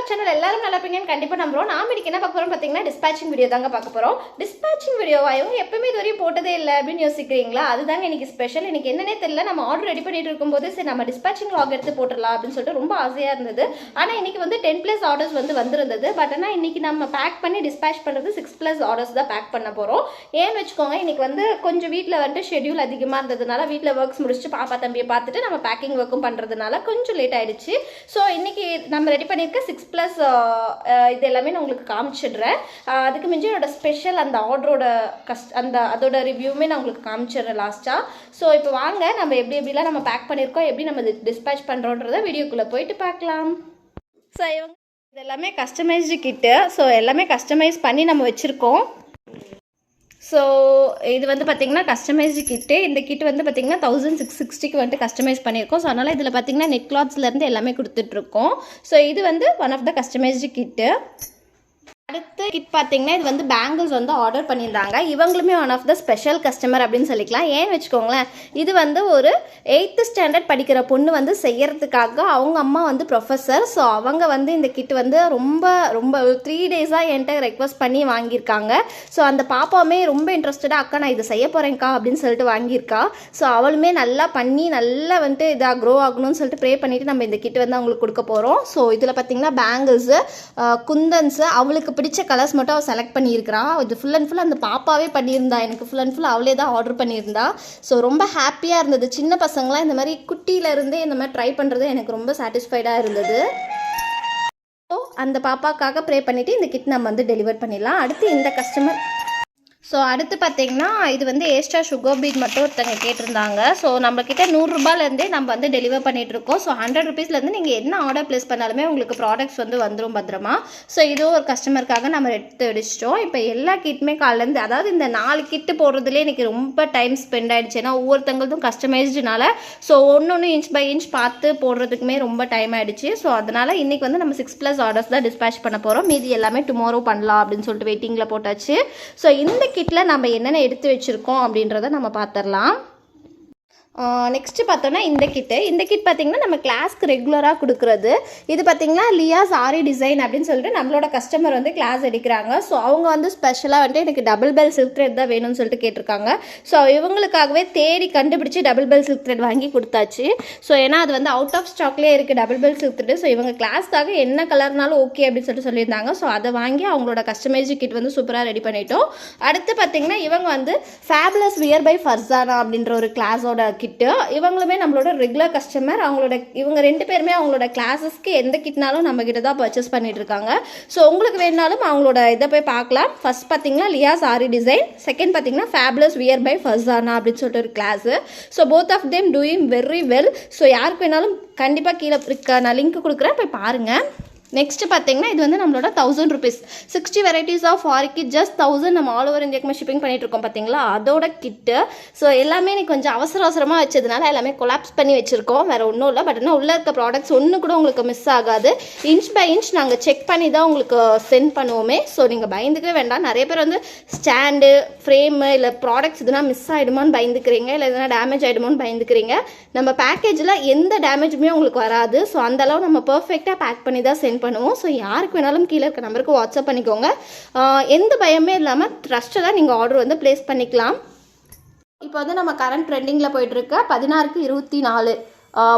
our channel எல்லாரும் நல்லா இருப்பீங்கன்னு கண்டிப்பா நம்புறோம். நாம இன்னைக்கு என்ன பார்க்க போறோம் பாத்தீங்கன்னா டிஸ்பாச்சிங் வீடியோ தாங்க பார்க்க போறோம். டிஸ்பாச்சிங் வீடியோவா இவங்க எப்பவுமே இதுவரையும் போட்டதே இல்ல அப்படின்னு யோசிக்கிறீங்களா? அதுதாங்க இன்னைக்கு ஸ்பெஷல். இன்னைக்கு என்னன்னே தெரியல, நம்ம ஆர்டர் ரெடி பண்ணிட்டு இருக்கும்போது சரி நம்ம டிஸ்பாச்சிங் vlog எடுத்து போட்டுடலாம் அப்படின்னு சொல்லிட்டு ரொம்ப ஆசையா இருந்தது. ஆனா இன்னைக்கு வந்து 10+ ஆர்டர்ஸ் வந்திருந்தது. பட் ஆனா இன்னைக்கு நம்ம பேக் பண்ணி டிஸ்பாச் பண்றது 6+ ஆர்டர்ஸ் தான் பேக் பண்ண போறோம். ஏன்னு வெச்சுக்கோங்க, இன்னைக்கு வந்து கொஞ்சம் வீட்ல வந்து ஷெட்யூல் அதிகமா இருந்ததுனால வீட்ல ஒர்க்ஸ் முடிச்சுட்டு பாப்பா தம்பியை பார்த்துட்டு நம்ம பேக்கிங் ஒர்க்கும் பண்றதுனால கொஞ்சம் லேட் ஆயிடுச்சு. ஸோ இன்னைக்கு நம்ம ரெடி பண்ணியிருக்க 6+ இது எல்லாமே நான் உங்களுக்கு காமிச்சிடுறேன். அதுக்கு மிஞ்சி என்னோட ஸ்பெஷல் அந்த ஆர்டரோட அதோட ரிவ்யூமே நான் உங்களுக்கு காமிச்சிடுறேன் லாஸ்ட்டாக. ஸோ இப்போ வாங்க நம்ம எப்படிலாம் நம்ம பேக் பண்ணியிருக்கோம், எப்படி நம்ம டிஸ்பேச் பண்ணுறோன்றத வீடியோக்குள்ளே போயிட்டு பார்க்கலாம். ஸோ இவங்க இது எல்லாமே கஸ்டமைஸ்டு கிட்டு. ஸோ எல்லாமே கஸ்டமைஸ் பண்ணி நம்ம வச்சுருக்கோம். ஸோ இது வந்து பார்த்திங்கன்னா கஸ்டமைஸ்டு கிட்டு. இந்த கிட்டு வந்து பார்த்திங்கன்னா 1660க்கு வந்துட்டு கஸ்டமைஸ் பண்ணியிருக்கோம். ஸோ அதனால் இதில் பார்த்திங்கன்னா நெட் கிளாத்ஸ்லேருந்து எல்லாமே கொடுத்துட்ருக்கோம். ஸோ இது வந்து one of the customized kit. அடுத்த கிட் பார்த்தீங்கன்னா இது வந்து பேங்கிள்ஸ் வந்து ஆர்டர் பண்ணியிருந்தாங்க. இவங்களுமே one of the special customer அப்படின்னு சொல்லிக்கலாம். ஏன்னு வச்சுக்கோங்களேன், இது வந்து ஒரு 8th ஸ்டாண்டர்ட் படிக்கிற பொண்ணு வந்து செய்யறதுக்காக அவங்க அம்மா வந்து ப்ரொஃபஸர். ஸோ அவங்க வந்து இந்த கிட் வந்து ரொம்ப 3 டேஸாக என்கிட்ட ரெக்வஸ்ட் பண்ணி வாங்கியிருக்காங்க. ஸோ அந்த பாப்பாவுமே ரொம்ப இன்ட்ரெஸ்டடாக அக்கா நான் இதை செய்ய போகிறேன்க்கா அப்படின்னு சொல்லிட்டு வாங்கியிருக்கா. ஸோ அவளுமே நல்லா பண்ணி நல்லா வந்துட்டு இதாக க்ரோ ஆகணும்னு சொல்லிட்டு ப்ரே பண்ணிவிட்டு நம்ம இந்த கிட் வந்து அவங்களுக்கு கொடுக்க போகிறோம். ஸோ இதில் பார்த்தீங்கன்னா பேங்கிள்ஸு, குந்தன்ஸு, அவளுக்கு பிடிச்ச கலர்ஸ் மட்டும் அவள் செலக்ட் பண்ணியிருக்கிறா. இது ஃபுல் அண்ட் ஃபுல் அந்த பாப்பாவே பண்ணியிருந்தா. எனக்கு ஃபுல் அண்ட் ஃபுல் அவளே தான் ஆர்டர் பண்ணியிருந்தா. ஸோ ரொம்ப ஹாப்பியாக இருந்தது. சின்ன பசங்களாம் இந்த மாதிரி குட்டியிலேருந்தே இந்த மாதிரி ட்ரை பண்ணுறது எனக்கு ரொம்ப சாட்டிஸ்ஃபைடாக இருந்தது. ஸோ அந்த பாப்பாக்காக ப்ரே பண்ணிவிட்டு இந்த கிட் நம்ம வந்து டெலிவர் பண்ணிடலாம். அடுத்து இந்த கஸ்டமர் அடுத்து பார்த்தீங்கன்னா இது வந்து ஏஸ்டா சுகர் பீட் மட்டும் ஒருத்தங்க கேட்டிருந்தாங்க. ஸோ நம்மக்கிட்ட 100 ரூபாயிலேருந்தே நம்ம வந்து டெலிவர் பண்ணிகிட்ருக்கோம். ஸோ 100 ருபீஸ்லேருந்து நீங்கள் என்ன ஆர்டர் ப்ளேஸ் பண்ணாலுமே உங்களுக்கு ப்ராடக்ட்ஸ் வந்து வந்துடும் பத்திரமா. ஸோ இதுவும் ஒரு கஸ்டமருக்காக நம்ம எடுத்து அடிச்சிட்டோம். இப்போ எல்லா கிட்டுமே காலிலேருந்து, அதாவது இந்த 4 கிட்டு போடுறதுலேயே எனக்கு ரொம்ப டைம் ஸ்பெண்ட் ஆகிடுச்சு. ஏன்னா ஒவ்வொருத்தங்களுக்கும் கஸ்டமைஸ்டுனால ஸோ ஒன்று இன்ச் பை இன்ச் பார்த்து போடுறதுக்குமே ரொம்ப டைம் ஆகிடுச்சு. ஸோ அதனால் இன்றைக்கி வந்து நம்ம 6+ ஆர்டர்ஸ் தான் டிஸ்பேச் பண்ண போகிறோம். மீதி எல்லாமே டுமாரோ பண்ணலாம் அப்படின்னு சொல்லிட்டு வெயிட்டிங்கில் போட்டாச்சு. ஸோ இந்த கிட்டில் நம்ம என்னென்ன எடுத்து வச்சுருக்கோம் அப்படின்றத நம்ம பார்த்துடலாம். நெக்ஸ்ட்டு பார்த்தோன்னா இந்த கிட் பார்த்திங்கன்னா நம்ம கிளாஸ்க்கு ரெகுலராக கொடுக்குறது. இது பார்த்திங்கன்னா லியாஸ் ஆரி டிசைன் அப்படின்னு சொல்லிட்டு நம்மளோட கஸ்டமர் வந்து கிளாஸ் எடுக்கிறாங்க. ஸோ அவங்க வந்து ஸ்பெஷலாக வந்துட்டு எனக்கு டபுள் பெல் சில்க் த்ரெட் தான் வேணும்னு சொல்லிட்டு கேட்டிருக்காங்க. ஸோ இவங்களுக்காகவே தேடி கண்டுபிடிச்சி டபுள் பெல் சில்க் த்ரெட் வாங்கி கொடுத்தாச்சு. ஸோ ஏன்னா அது வந்து அவுட் ஆஃப் ஸ்டாக்லேயே இருக்குது double bell silk thread. So இவங்க கிளாஸ்க்காக என்ன கலர்னாலும் ஓகே அப்படின்னு சொல்லிட்டு சொல்லியிருந்தாங்க. ஸோ அதை வாங்கி அவங்களோட கஸ்டமைஸ்டு கிட் வந்து சூப்பராக ரெடி பண்ணிட்டோம். அடுத்து பார்த்திங்கன்னா இவங்க வந்து ஃபேபுலஸ் வியர் பை ஃபர்சானா அப்படின்ற ஒரு கிளாஸோட கிட்டு. இவங்களுமே நம்மளோட ரெகுலர் கஸ்டமர். இவங்க 2 பேருமே அவங்களோட கிளாஸஸ்க்கு எந்த கிட்னாலும் நம்ம கிட்ட தான் பர்ச்சேஸ் பண்ணிட்டு இருக்காங்க. ஸோ உங்களுக்கு வேணாலும் அவங்களோட இதை போய் பார்க்கலாம். ஃபர்ஸ்ட் பார்த்தீங்கன்னா லியாஸ் ஆரி டிசைன், செகண்ட் பார்த்தீங்கன்னா ஃபேபுலஸ் வியர் பை ஃபர்சானா அப்படின்னு சொல்லிட்டு ஒரு class. So both of them doing very well. So யாருக்கு வேணாலும் கண்டிப்பாக கீழே இருக்க நான் லிங்க் கொடுக்குறேன், போய் பாருங்கள். நெக்ஸ்ட் பார்த்தீங்கன்னா இது வந்து நம்மளோட 1000 rupees 60 varieties of aari kit just 1000 நம்ம ஆல் ஓவர் இந்தியாவுக்குமே ஷிப்பிங் பண்ணிட்டு இருக்கோம் பார்த்தீங்களா, அதோட கிட்டு. ஸோ எல்லாமே எனக்கு கொஞ்சம் அவசரமாக வச்சதுனால எல்லாமே கொலாப்ஸ் பண்ணி வச்சுருக்கோம், வேறு ஒன்றும் இல்லை. பட் ஆனால் உள்ளே இருக்க ப்ராடக்ட்ஸ் ஒன்று கூட உங்களுக்கு மிஸ் ஆகாது. இன்ச் பை இன்ச் நாங்கள் செக் பண்ணி தான் உங்களுக்கு சென்ட் பண்ணுவோமே. ஸோ நீங்கள் பயந்துக்கவே வேண்டாம். நிறைய பேர் வந்து ஸ்டாண்டு, ஃப்ரேமு இல்லை ப்ராடக்ட்ஸ் எதுனா மிஸ் ஆகிடுமோன்னு பயந்துக்கிறீங்க, இல்லை எதனா டேமேஜ் ஆகிடுமோன்னு பயந்துக்கிறீங்க. நம்ம பேக்கேஜில் எந்த டேமேஜுமே உங்களுக்கு வராது. ஸோ அந்தளவு நம்ம பர்ஃபெக்டாக பேக் பண்ணி தான் சென்ட் பண்ணுவோம். ஸோ யாருக்கு வேணாலும் கீழே இருக்க நம்பருக்கு வாட்ஸ்அப் பண்ணிக்கோங்க. எந்த பயமே இல்லாமல் ட்ரஸ்ட்டடாக நீங்கள் ஆர்டர் வந்து ப்ளேஸ் பண்ணிக்கலாம். இப்போ வந்து நம்ம கரண்ட் ட்ரெண்டிங்கில் போயிட்டுருக்க 16க்கு 24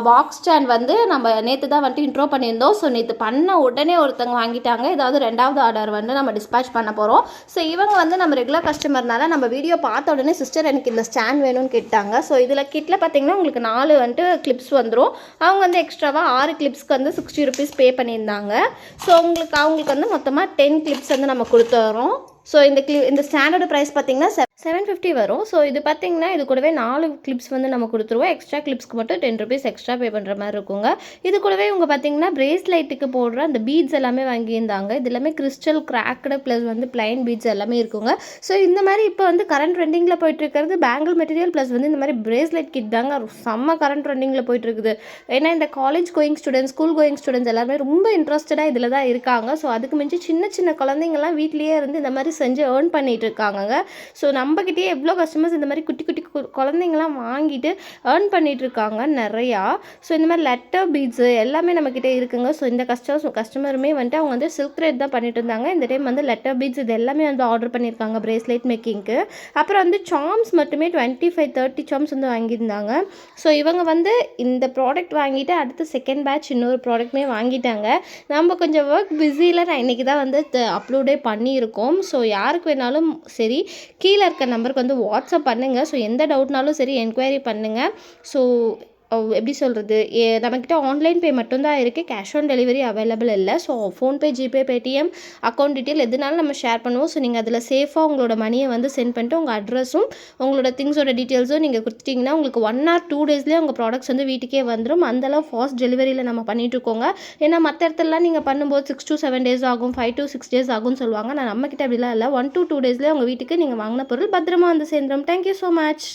பாக்ஸ் ஸ்டாண்ட் வந்து நம்ம நேற்று தான் வந்துட்டு இன்ட்ரோ பண்ணியிருந்தோம். ஸோ நேற்று பண்ண உடனே ஒருத்தங்க வாங்கிட்டாங்க. ஏதாவது 2வது ஆர்டர் வந்து நம்ம டிஸ்பேச் பண்ண போகிறோம். ஸோ இவங்க வந்து நம்ம ரெகுலர் கஸ்டமர்னால நம்ம வீடியோ பார்த்த உடனே சிஸ்டர் எனக்கு இந்த ஸ்டாண்ட் வேணும்னு கேட்டாங்க. ஸோ இதில் கிட்டில் பார்த்தீங்கன்னா உங்களுக்கு 4 வந்துட்டு கிளிப்ஸ் வந்துடும். அவங்க வந்து எக்ஸ்ட்ராவாக 6 கிளிப்ஸ்க்கு வந்து 60 ருபீஸ் பே பண்ணியிருந்தாங்க. ஸோ அவங்களுக்கு வந்து மொத்தமாக 10 கிளிப்ஸ் வந்து நம்ம கொடுத்துறோம். ஸோ இந்த ஸ்டாண்டோட ப்ரைஸ் பார்த்தீங்கன்னா 750 வரும். ஸோ இது பார்த்தீங்கன்னா இது கூடவே 4 கிளிப்ஸ் வந்து நம்ம கொடுத்துருவோம். எக்ஸ்ட்ரா கிளிப்ஸ்க்கு மட்டும் 10 ருபீஸ் எக்ஸ்ட்ரா பே பண்ணுற மாதிரி இருக்குங்க. இது கூடவே இவங்க பார்த்தீங்கன்னா பிரேஸ்லைட்டுக்கு போடுற அந்த பீட்ஸ் எல்லாமே வாங்கியிருந்தாங்க. இது எல்லாமே கிறிஸ்டல் கிராக்டு ப்ளஸ் வந்து பிளைன் பீட்ஸ் எல்லாமே இருக்குங்க. ஸோ இந்த மாதிரி இப்போ வந்து கரண்ட் ட்ரெண்டிங்கில் போயிட்டு இருக்கிறது பேங்கிள் மெட்டீரியல் ப்ளஸ் வந்து இந்த மாதிரி பிரேஸ்லைட் கிட் தாங்க செம்ம கரண்ட் ட்ரெண்டிங்கில் போயிட்டு இருக்குது. ஏன்னா இந்த college going students, school going students எல்லாருமே ரொம்ப இன்ட்ரெஸ்டடாக இதில் தான் இருக்காங்க. ஸோ அதுக்கு மிஞ்சி சின்ன சின்ன குழந்தைங்கள்லாம் வீட்லேயே இருந்து இந்த மாதிரி செஞ்சு ஏர்ன் பண்ணிகிட்டு இருக்காங்கங்க. ஸோ நம்மக்கிட்டே எவ்வளோ கஸ்டமர்ஸ் இந்த மாதிரி குட்டி குட்டி குழந்தைங்களாம் வாங்கிட்டு ஏர்ன் பண்ணிகிட்டு இருக்காங்க நிறையா. ஸோ இந்த மாதிரி லெட்டர் பீட்ஸு எல்லாமே நம்மக்கிட்ட இருக்குங்க. ஸோ இந்த கஸ்டமருமே வந்துட்டு அவங்க வந்து சில்க் த்ரெட் தான் பண்ணிட்டு இருந்தாங்க. இந்த டைம் வந்து லெட்டர் பீட்ஸ் இது எல்லாமே வந்து ஆர்டர் பண்ணியிருக்காங்க பிரேஸ்லெட் மேக்கிங்க்கு. அப்புறம் வந்து சார்ம்ஸ் மட்டுமே 25-30 சார்ம்ஸ் வந்து வாங்கியிருந்தாங்க. ஸோ இவங்க வந்து இந்த ப்ராடக்ட் வாங்கிட்டு அடுத்து செகண்ட் பேட்ச் இன்னொரு ப்ராடக்ட்டுமே வாங்கிட்டாங்க. நம்ம கொஞ்சம் ஒர்க் பிஸியில் நான் இன்றைக்கி தான் வந்து அப்லோடே பண்ணியிருக்கோம். ஸோ யாருக்கு வேணாலும் சரி கீழே இருக்க நம்பருக்கு வந்து வாட்ஸ்அப் பண்ணுங்கள். ஸோ எந்த டவுட்னாலும் சரி என்கொயரி பண்ணுங்கள். ஸோ எப்படி சொல்கிறது, நம்மக்கிட்ட ஆன்லைன் பே மட்டும்தான் இருக்குது, கேஷ் ஆன் டெலிவரி அவைலபிள் இல்லை. So PhonePe, GPay, Paytm account detail எதுனாலும் நம்ம ஷேர் பண்ணுவோம். ஸோ நீங்கள் அதில் சேஃபாக உங்களோட மணியை வந்து சென்ட் பண்ணிட்டு உங்கள் அட்ரஸும் உங்களோட திங்ஸோட டீட்டெயில்ஸும் நீங்கள் கொடுத்துட்டிங்கன்னா உங்களுக்கு 1 or 2 டேஸ்லேயே உங்கள் ப்ராடக்ட்ஸ் வந்து வீட்டுக்கே வந்துடும். அந்தளவு ஃபாஸ்ட் டெலிவரியில் நம்ம பண்ணிகிட்ருக்கோங்க. ஏன்னா மற்ற இடத்துலலாம் நீங்கள் பண்ணும்போது 6 to 7 days ஆகும், 5 to 6 days ஆகும்னு சொல்லுவாங்க. நான் நம்மக்கிட்ட அப்படிலாம் இல்லை, 1 to 2 டேஸ்லேயே உங்கள் வீட்டுக்கு நீங்கள் வாங்கின பொருள் பத்திரமா வந்து சேர்ந்துடும். Thank you so much.